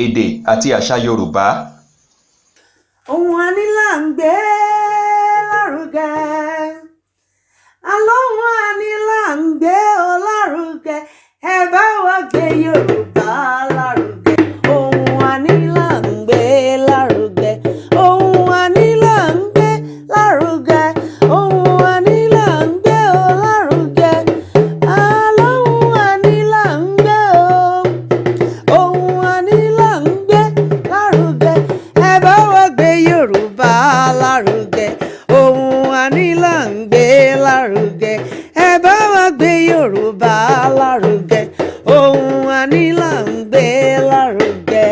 èdè àti àṣà Yorùbá. Ohùn àní là ń gbé lárugẹ, àlóhùn àní là ń gbé lárugẹ, ẹ bá wa gbé Yorùbá lárugẹ. Ohùn àní là ń gbé lárugẹ, ohùn àní là ń gbé lárugẹ, ohùn àní là ń gbé lárugẹ, àlóhùn àní là ń gbé ohùn àní là ń gbé lárugẹ, ẹ bá wa gbé Yorùbá lárugẹ. Ohùn àní là ń gbé lárugẹ, ẹ bá wa gbé Yorùbá lárugẹ. Ohùn àní là ń gbé lárugẹ.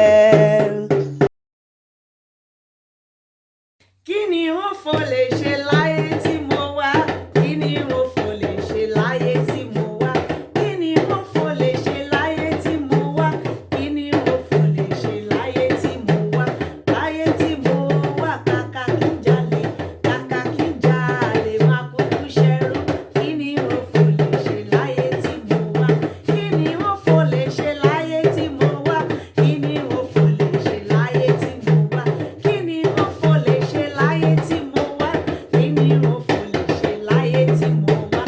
Kí ni wọ́n fò lè ṣe láyé tí mo wá? Kí ni wọ́n fò lè ṣe láyé tí mo wá? Kí ni wọ́n fò lè ṣe láyé tí mo wá? Kí ni wọ́n fò lè ṣe láyé tí mo wá? Láyé tí mo wá, kàkà kí n jalè, kàkà kí n jalè, máa kúkú ṣẹrú. Kí ni wọ́n fò lè ṣe láyé tí mo wá? Kí ni wọ́n fò lè ṣe láyé tí mo wá? Kí ni wọ́n fò lè ṣe láyé tí mo wá? Kí ni wọ́n fò lè ṣe láyé tí mo wá? Kí ni wọ́n fò lè ṣe láyé tí mo wá?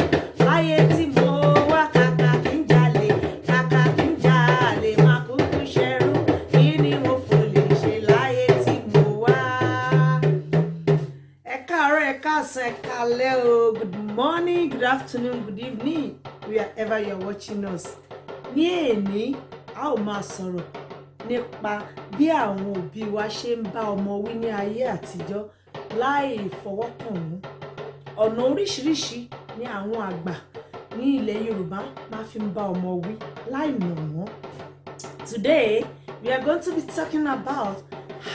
Láyé tí mo wá, kàkà kí n jalè, kàkà kí n jalè, máa kúkú ṣẹrú. Kí ni wọ́n fò lè ṣe láyé tí mo wá? Ẹ káàárọ̀, ẹ káàsán, ẹ káalẹ́ o. Good morning, good afternoon, good evening, wherever you're watching us. Ní èní, a ó máa sọ̀rọ̀ nípa bí àwọn òbí wa ṣe ń bá ọmọ wí ní ayé àtijọ́ láì fọwọ́kàn wọ́n. Ọ̀nà oríṣiríṣi ni àwọn àgbà ní ilẹ̀ Yorùbá máa fi ń bá ọmọ wí láì nà wọ́n. Today, we are going to be talking about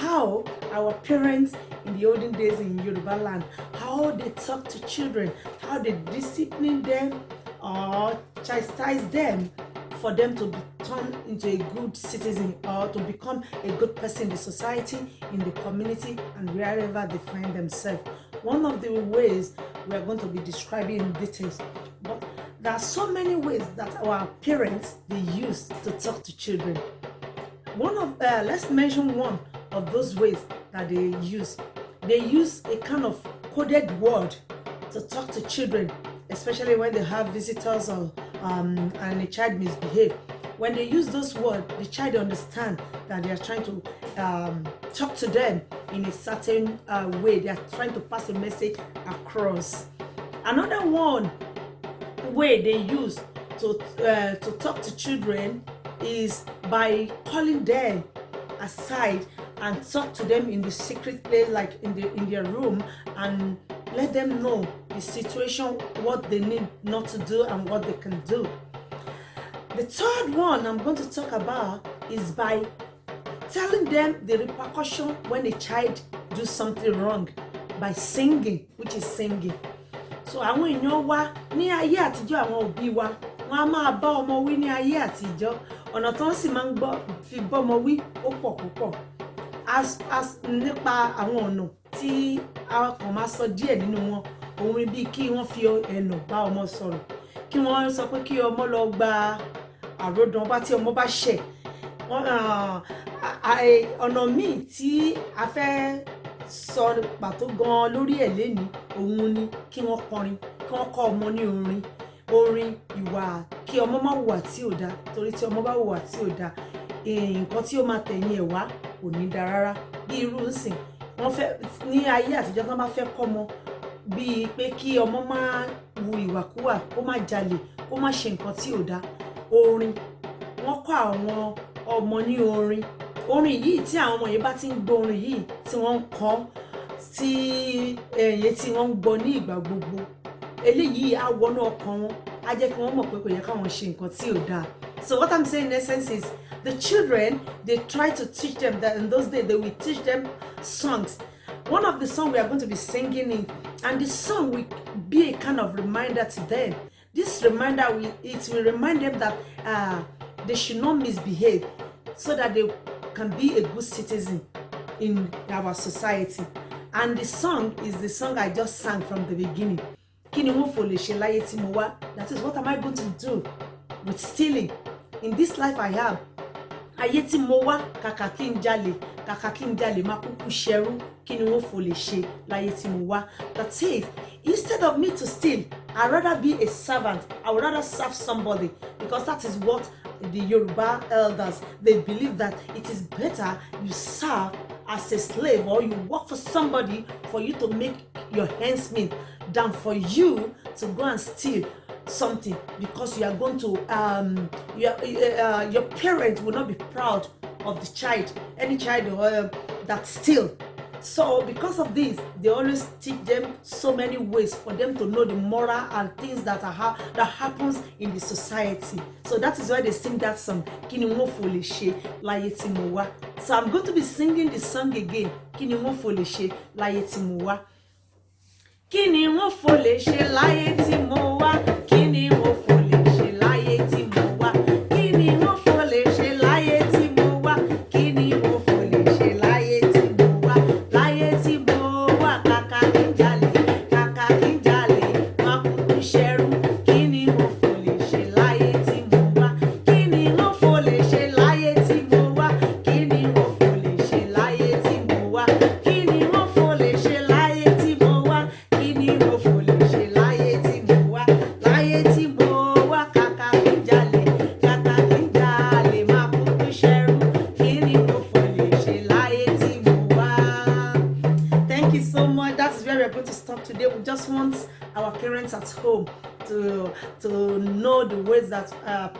how our parents in the olden days in Yoruba land, how they talk to children, how they discipline them or chastise them for them to be turned into a good citizen or to become a good person in the society, in the community, and wherever they find themselves. One of the ways we are going to be describing in details, but there are so many ways that our parents they use to talk to children. Let's mention one of those ways that they use. They use a kind of coded word to talk to children, especially when they have visitors or and a child misbehave. When they use those words, the child understand that they are trying to talk to them in a certain way. They are trying to pass a message across. Another one way they use to talk to children is by calling them aside and talk to them in the secret place, like in their room, and let them know the situation, what they need not to do and what they can do. The third one I'm going to talk about is by telling them the repercussion when a child do something wrong by singing, which is singing. So àwọn èèyàn wa ní ayé àtijọ́, àwọn òbí wa wọ́n á máa bá ọmọ wí ní ayé àtijọ́. Ọ̀nà tó ń sì máa ń fi bọ́mọ wí ó pọ̀ púpọ̀. As nípa àwọn ọ̀nà tí a kàn máa sọ díẹ̀ nínú wọn, òun bíi kí wọ́n fi ẹ̀nà bá ọmọ sọ̀rọ̀, kí wọ́n sọ pé kí ọmọ lọ gba àròdàn bá tí ọmọ bá ṣẹ̀. Ọ̀nà míì tí a fẹ́ sọ pàtó gan lórí ẹ̀ lénìí, òun ni kí wọ́n kọrin, kí wọ́n kọ́ ọmọ ní orin ìwà, kí ọmọ má hùwà tí ò dáa, torí tí ọmọ bá hùwà tí ò dáa, nǹkan tí ó máa tẹ̀yìn ẹ̀ wá kò ní dáa rárá. Bí irú ìsìn, wọ́n fẹ́ ní ayé àtijọ́ tí wọ́n bá fẹ́ kọ́ ọmọ bíi pé kí ọmọ má hu ìwàkúwà, kó má jalè, kó má ṣe nǹkan tí ò dáa. Orin, wọ́n kọ́ àwọn ọmọ ní orin yìí tí àwọn ọmọ yìí bá ti ń gbọ́ orin yìí tí wọ́n ń kọ́, tí èyí tí wọ́n ń gbọ́ ní ìgbà gbogbo, eléyìí á wọnú ọkàn wọn, á jẹ́ kí wọ́n mọ̀ pé kò yẹ káwọn ṣe nǹkan tí ò dáa. So what I'm saying in essence is the children, they try to teach them that in those days they will teach them songs. One of the songs we are going to be singing in, and the song will be a kind of reminder to them. This reminder will remind them that they should not misbehave, so that they can be a good citizen in our society. And the song is the song I just sang from the beginning. Kí ni wọ́n fò lè ṣe láyé tí mo wá? That is, what am I going to do with stealing? In this life I have, ayé tí mo wá kàkà kí n jalè má kúkú ṣẹrú kí ni wọ́n fò lè ṣe láyé tí mo wá. That is, instead of me to steal, I'd rather be a servant. I would rather serve somebody, because that is what the Yoruba elders, they believe, that it is better you serve as a slave or you work for somebody for you to make your ends meet than for you to go and steal something, because you are going to your parents will not be proud of the child, any child that steal. So because of this, they always teach them so many ways for them to know the moral and things that happens in the society. So that is why they sing that song, Kini won fo le se láyé tí mo wá. So I'm going to be singing the song again, Kini won fo le se láyé tí mo wá. Kini won fo le se láyé tí mo wá. Kini won fo le se láyé tí mo wá. Kini won fo le se láyé tí mo wá. Kini won fo le se láyé tí mo wá. Láyé tí mo wá kàkà kí n jalè má kúkú ṣẹrú. Kini won fo le se láyé tí mo wá. Kini won fo le se láyé tí mo wá. Kini won fo le se láyé tí mo wá. Kini won fo le se láyé tí mo wá. Kini won fo le se láyé tí mo wá. Láyé tí mo wá kàkà kí n jalè má kúkú ṣẹrú. Kini won fo le se láyé tí mo wá. Thank you so much. That is where we are going to stop today. We just want our parents at home to know the ways that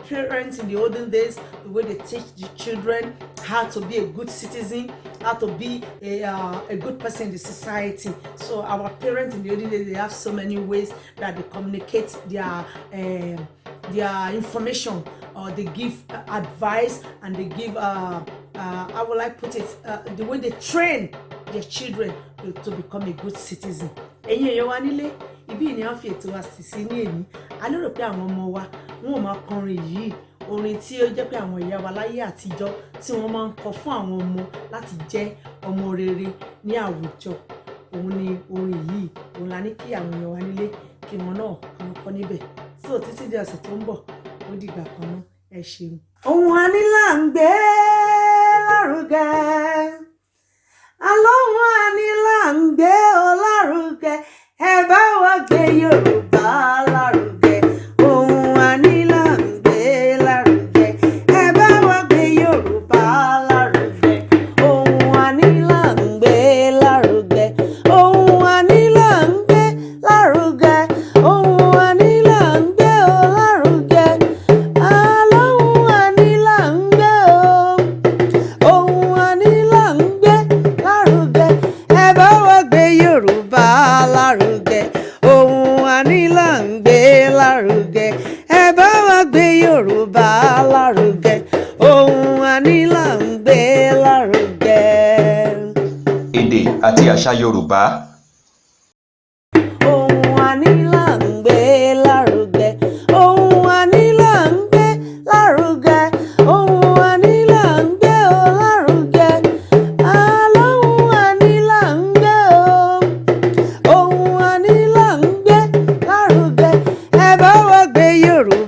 parents in the olden days, the way they teach the children how to be a good citizen, how to be a good person in the society. So our parents in the olden days, they have so many ways that they communicate their information, or they give advice, and they give how will I put it, the way they train their children to become a good citizen. Ẹ̀yin èèyàn wa nílé, ibi ni a fi ètò wa sí ní èní. A lérò pé àwọn ọmọ wa wọn ò máa kọrin yìí, orin tí ó jẹ́ pé àwọn ìyá wa láyé àtijọ́ tí wọ́n máa ń kọ fún àwọn ọmọ láti jẹ́ ọmọ rere ní àwùjọ. Òun ni orin yìí, òun la ní kí àwọn èèyàn wa nílé kí wọn náà kàn kọ́ níbẹ̀. So títí di ọ̀sẹ̀ tó ń bọ̀, ó dìgbà kan náà. Ẹ ṣeun. Ohun àní là ń gbé lárugẹ. Àlóhùn àní là ń gbé o lárugẹ. Ẹ bá wa gbé Yorùbá lárugẹ. Ohun àní là ń gbé lárugẹ. Ẹ bá wa gbé Yorùbá lárugẹ. Ohun àní là ń gbé lárugẹ. Ohun àní là ń gbé lárugẹ. Ohun àní là ń gbé o lárugẹ. Àlóhùn àní là ń gbé o. Ohun àní là ń gbé lárugẹ. Ẹ bá wa gbé Yorùbá lárugẹ. Ohun àní là ń gbé lárugẹ. Ẹ bá wa gbé Yorùbá lárugẹ. Ohun àní là ń gbé lárugẹ. Èdè àti àṣà Yorùbá. Ohun àní là ń gbé lárugẹ. Ohun àní là ń gbé lárugẹ. Ohun àní là ń gbé o lárugẹ. Àlóhùn àní là ń gbé o. Ohun àní là ń gbé lárugẹ. Ẹ bá wa gbé Yorùbá